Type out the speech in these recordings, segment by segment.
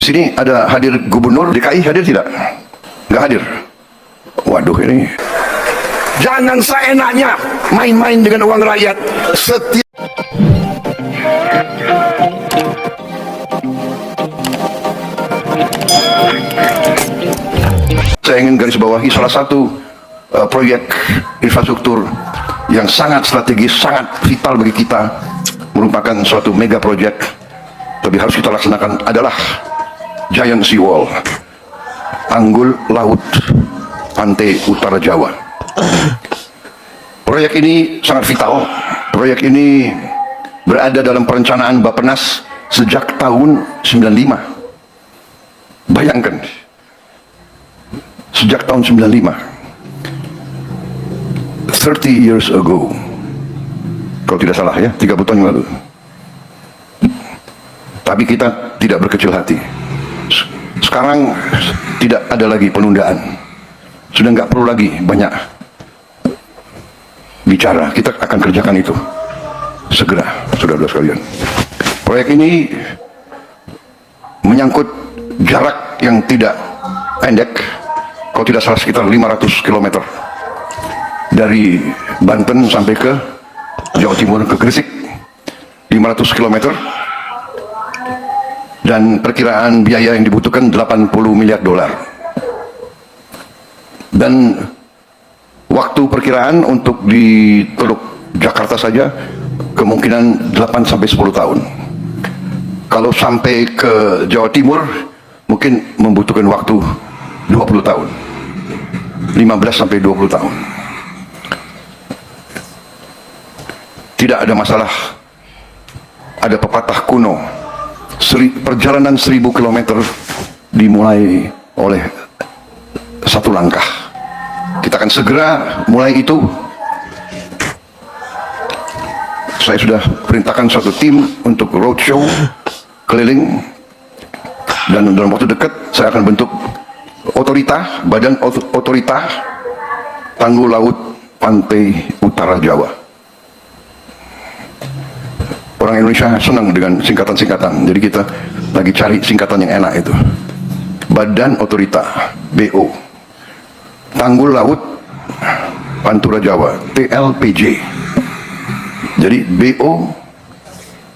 Sini ada hadir Gubernur DKI, hadir tidak? Nggak hadir. Waduh, ini jangan seenaknya main-main dengan uang rakyat. Setiap saya ingin garis bawahi salah satu proyek infrastruktur yang sangat strategis, sangat vital bagi kita, merupakan suatu mega proyek, tapi harus kita laksanakan adalah Giant Sea Wall, tanggul laut pantai utara Jawa. Proyek ini sangat vital. Proyek ini berada dalam perencanaan Bappenas sejak tahun 95. Bayangkan, sejak tahun 95, 30 years ago, kalau tidak salah ya, 30 tahun yang lalu. Tapi kita tidak berkecil hati. Sekarang tidak ada lagi penundaan. Sudah nggak perlu lagi banyak bicara. Kita akan kerjakan itu segera, saudara-saudara sekalian. Proyek ini menyangkut jarak yang tidak pendek, kalau tidak salah sekitar 500 km dari Banten sampai ke Jawa Timur, ke Gresik, 500 km, dan perkiraan biaya yang dibutuhkan 80 miliar dolar. Dan waktu perkiraan untuk di Teluk Jakarta saja kemungkinan 8 sampai 10 tahun. Kalau sampai ke Jawa Timur mungkin membutuhkan waktu 20 tahun. 15 sampai 20 tahun. Tidak ada masalah. Ada pepatah kuno, perjalanan 1000 km dimulai oleh satu langkah. Kita akan segera mulai itu. Saya sudah perintahkan suatu tim untuk roadshow keliling, dan dalam waktu dekat saya akan bentuk otorita, badan otorita tanggul laut pantai utara Jawa. Orang Indonesia senang dengan singkatan-singkatan, jadi kita lagi cari singkatan yang enak itu. Badan Otorita, BO, Tanggul Laut Pantura Jawa, TLPJ. Jadi BO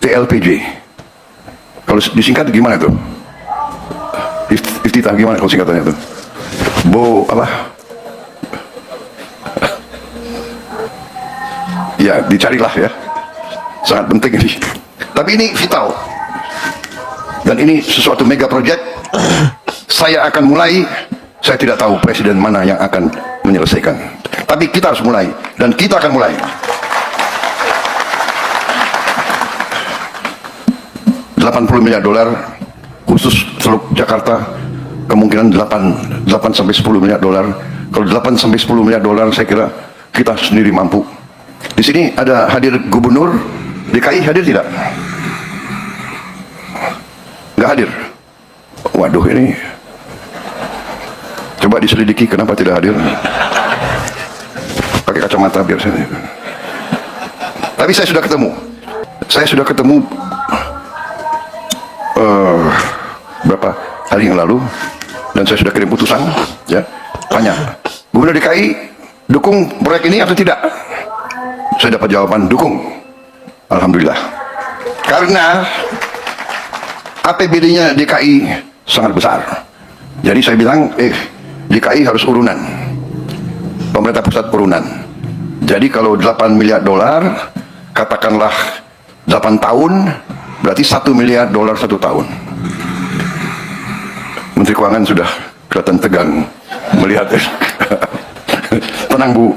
TLPJ. Kalau disingkat gimana tuh? Iftitah gimana kalau singkatannya tuh? Apa? Ya, dicarilah ya. Sangat penting ini. Tapi ini vital. Dan ini sesuatu mega project. Saya akan mulai. Saya tidak tahu presiden mana yang akan menyelesaikan. Tapi kita harus mulai. Dan kita akan mulai. 80 miliar dolar khusus Teluk Jakarta. Kemungkinan 8 sampai 10 miliar dolar. Kalau 8 sampai 10 miliar dolar saya kira kita sendiri mampu. Di sini ada hadir Gubernur DKI, hadir tidak? Nggak hadir. Waduh, ini coba diselidiki kenapa tidak hadir. Pakai kacamata biar saya. Tapi saya sudah ketemu. Saya sudah ketemu berapa hari yang lalu, dan saya sudah kirim putusan. Ya, tanya Gubernur DKI dukung proyek ini atau tidak? Saya dapat jawaban dukung. Alhamdulillah. Karena APBD-nya DKI sangat besar. Jadi saya bilang, DKI harus urunan. Pemerintah pusat urunan. Jadi kalau 8 miliar dolar, katakanlah 8 tahun, berarti 1 miliar dolar 1 tahun. Menteri Keuangan sudah kelihatan tegang melihat. Tenang Bu,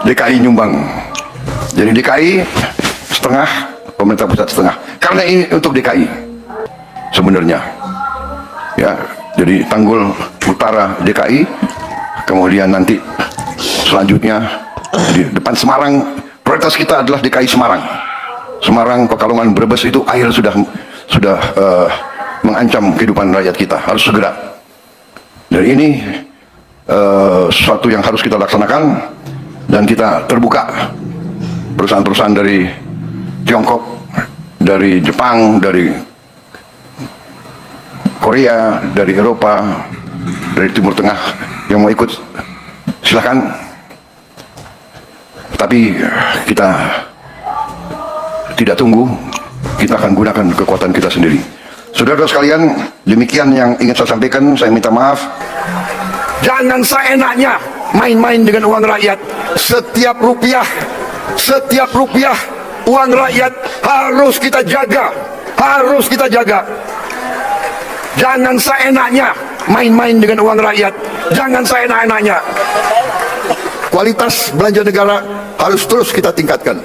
DKI nyumbang. Jadi DKI setengah, pemerintah pusat setengah. Karena ini untuk DKI sebenarnya. Ya, jadi tanggul utara DKI, kemudian nanti selanjutnya di depan Semarang. Prioritas kita adalah DKI Semarang. Semarang, Pekalongan, Brebes itu air sudah mengancam kehidupan rakyat kita. Harus segera. Dan ini sesuatu yang harus kita laksanakan, dan kita terbuka. Perusahaan-perusahaan dari Tiongkok, dari Jepang, dari Korea, dari Eropa, dari Timur Tengah yang mau ikut, silakan. Tapi kita tidak tunggu, kita akan gunakan kekuatan kita sendiri. Saudara-saudara sekalian, demikian yang ingin saya sampaikan. Saya minta maaf. Jangan seenaknya main-main dengan uang rakyat. Setiap rupiah uang rakyat harus kita jaga, harus kita jaga. Jangan seenaknya main-main dengan uang rakyat, jangan seenak-enaknya. Kualitas belanja negara harus terus kita tingkatkan.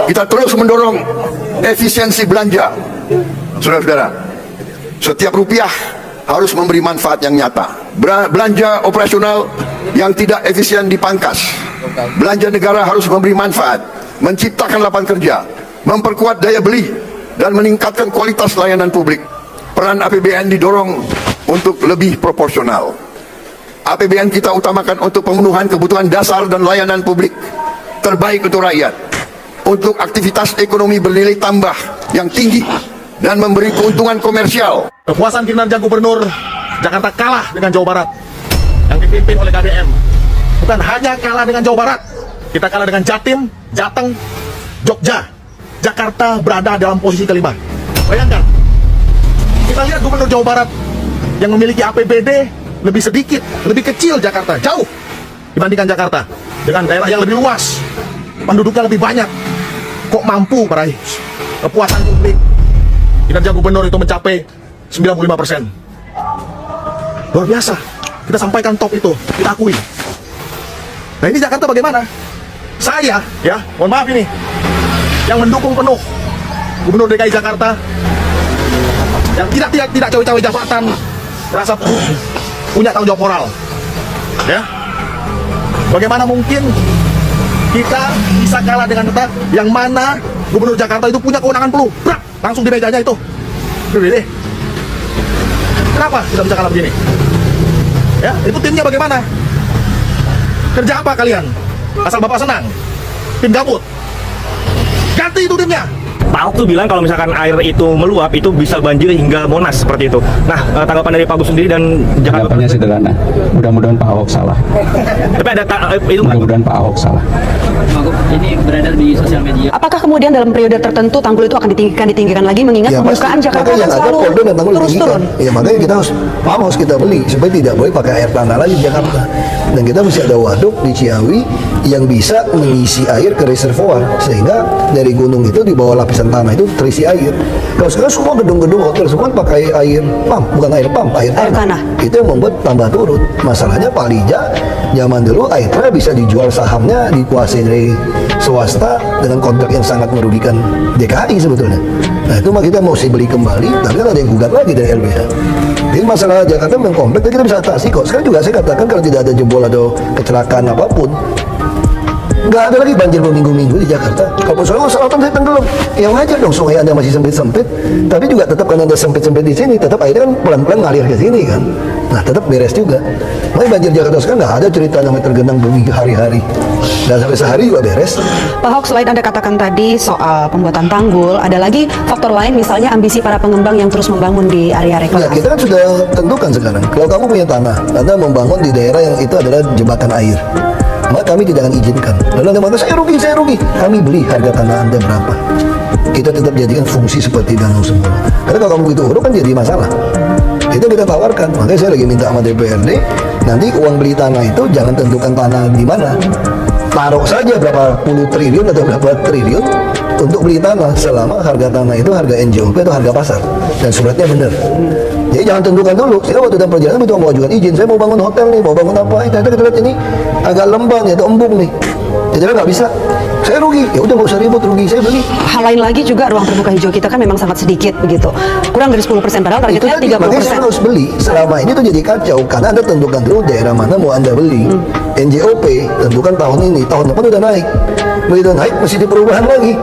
Kita terus mendorong efisiensi belanja. Saudara-saudara, setiap rupiah harus memberi manfaat yang nyata. Belanja operasional yang tidak efisien dipangkas. Belanja negara harus memberi manfaat, menciptakan lapangan kerja, memperkuat daya beli, dan meningkatkan kualitas layanan publik. Peran APBN didorong untuk lebih proporsional. APBN kita utamakan untuk pemenuhan kebutuhan dasar dan layanan publik terbaik untuk rakyat, untuk aktivitas ekonomi bernilai tambah yang tinggi dan memberi keuntungan komersial. Kepuasan kinerja Gubernur Jakarta kalah dengan Jawa Barat yang dipimpin oleh KDM. Bukan hanya kalah dengan Jawa Barat, kita kalah dengan Jatim, Jateng, Jogja. Jakarta berada dalam posisi kelima. Bayangkan, kita lihat Gubernur Jawa Barat yang memiliki APBD lebih sedikit, lebih kecil Jakarta, jauh dibandingkan Jakarta, dengan daerah yang lebih luas, penduduknya lebih banyak. Kok mampu meraih kepuasan publik kinerja gubernur itu mencapai 95%. Luar biasa. Kita sampaikan top itu, kita akui. Nah ini Jakarta bagaimana? Saya, ya, mohon maaf ini, yang mendukung penuh Gubernur DKI Jakarta, yang tidak cawe-cawe jabatan, merasa punya tanggung jawab moral. Ya, bagaimana mungkin kita bisa kalah dengan kita yang mana Gubernur Jakarta itu punya kewenangan penuh, brak, langsung di mejanya itu. Kenapa kita bisa kalah begini? Ya, itu timnya bagaimana? Kerja apa kalian? Asal Bapak senang, tim gabut. Ganti itu timnya. Pak Ahok tuh bilang kalau misalkan air itu meluap itu bisa banjir hingga Monas seperti itu. Nah, tanggapan dari Pak Agus sendiri dan Jakarta. Tanggapannya sederhana. Mudah-mudahan Pak Ahok salah. Tapi ada itu mudah-mudahan Pak Ahok salah. Ini beredar di sosial media. Apakah kemudian dalam periode tertentu tanggul itu akan ditinggikan lagi mengingat ya, pembukaan Jakarta yang selalu ada dan tanggul terus turun? Ya makanya kita harus kita beli supaya tidak boleh pakai air tanah lagi di Jakarta. Dan kita mesti ada waduk di Ciawi yang bisa mengisi air ke reservoir sehingga dari gunung itu di bawah lapisan tanah itu terisi air. Kalau sekarang semua gedung-gedung hotel semua pakai air pump, bukan air pump, air tanah. Itu yang membuat tambah turun. Masalahnya Pak Lija zaman dulu Aitra bisa dijual sahamnya dikuasai dari swasta dengan kontrak yang sangat merugikan DKI sebetulnya. Nah itu mah kita mau beli kembali, tapi kan ada yang gugat lagi dari LBH. Jadi masalah Jakarta memang kompleks, kita bisa atasi kok. Sekarang juga saya katakan kalau tidak ada jebol atau kecelakaan apapun, nggak ada lagi banjir berminggu-minggu di Jakarta. Kalau soalnya selatan saya tenggelam, ya wajar dong sungai Anda masih sempit-sempit, tapi juga tetap kan ada sempit-sempit di sini, tetap airnya kan pelan-pelan ngalir ke sini kan. Nah tetap beres juga. Makanya banjir Jakarta sekarang nggak ada cerita namanya tergenang berhari-hari. Dan sampai sehari juga beres. Pak Ahok, selain Anda katakan tadi soal pembuatan tanggul, ada lagi faktor lain misalnya ambisi para pengembang yang terus membangun di area reklamasi. Ya, kita kan sudah tentukan sekarang. Kalau kamu punya tanah, Anda membangun di daerah yang itu adalah jembatan air, maka kami tidak akan izinkan. Lalu Anda mengatakan saya rugi. Kami beli harga tanah Anda berapa. Kita tetap jadikan fungsi seperti danau semula. Karena kalau kamu itu urut kan jadi masalah. Itu kita tawarkan. Makanya saya lagi minta sama DPRD, nanti uang beli tanah itu jangan tentukan tanah di mana. Taruh saja berapa puluh triliun atau berapa triliun untuk beli tanah selama harga tanah itu harga NJOP atau harga pasar dan suratnya benar. Jadi jangan tentukan dulu. Saya waktu dalam perjalanan itu mau ajukan izin, saya mau bangun hotel nih, mau bangun apa? Ternyata kita lihat ini agak lembang ya, atau embung nih. Jadi nggak bisa. Saya rugi, ya udah nggak usah ribut, rugi saya beli. Hal lain lagi juga ruang terbuka hijau kita kan memang sangat sedikit begitu, kurang dari 10%, padahal targetnya 30%. Makanya harus beli. Selama ini tuh jadi kacau karena Anda tentukan dulu daerah mana mau Anda beli. NJOP tentukan tahun ini, tahun depan udah naik. Begitu naik mesti di perubahan lagi.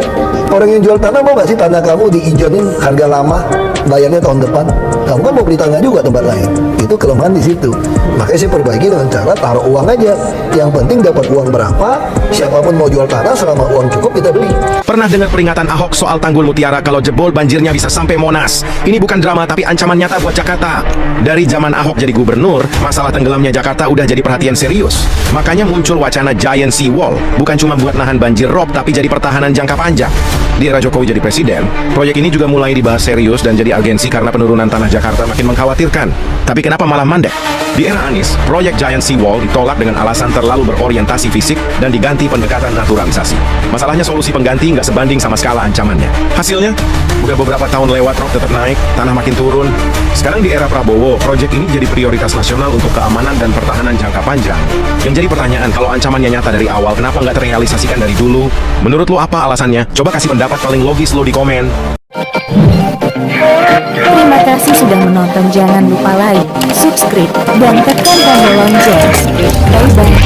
Orang yang jual tanah mau nggak sih tanah kamu diijonin harga lama, bayarnya tahun depan? kamu kan mau beli tanah juga tempat lain. Itu kelemahan di situ. Makanya saya perbaiki dengan cara taruh uang aja. Yang penting dapat uang berapa, siapapun mau jual tanah selama uang cukup kita beli. Pernah dengar peringatan Ahok soal Tanggul Mutiara kalau jebol banjirnya bisa sampai Monas? Ini bukan drama tapi ancaman nyata buat Jakarta. Dari zaman Ahok jadi gubernur, masalah tenggelamnya Jakarta udah jadi perhatian serius. Makanya muncul wacana Giant Sea Wall, bukan cuma buat nahan banjir rob tapi jadi pertahanan jangka panjang. Di era Jokowi jadi presiden, proyek ini juga mulai dibahas serius dan jadi urgensi karena penurunan tanah Jakarta makin mengkhawatirkan. Tapi kenapa malah mandek? Di era Anies, proyek Giant Sea Wall ditolak dengan alasan terlalu berorientasi fisik dan diganti pendekatan naturalisasi. Masalahnya solusi pengganti nggak sebanding sama skala ancamannya. Hasilnya, udah beberapa tahun lewat rob tetap naik, tanah makin turun. Sekarang di era Prabowo, proyek ini jadi prioritas nasional untuk keamanan dan pertahanan jangka panjang. Yang jadi pertanyaan, kalau ancamannya nyata dari awal, kenapa nggak terrealisasikan dari dulu? Menurut lo apa alasannya? Coba kasih pendapat paling logis lo di komen. Terima kasih sudah menonton. Jangan lupa like, subscribe, dan tekan tombol lonceng. Bye-bye.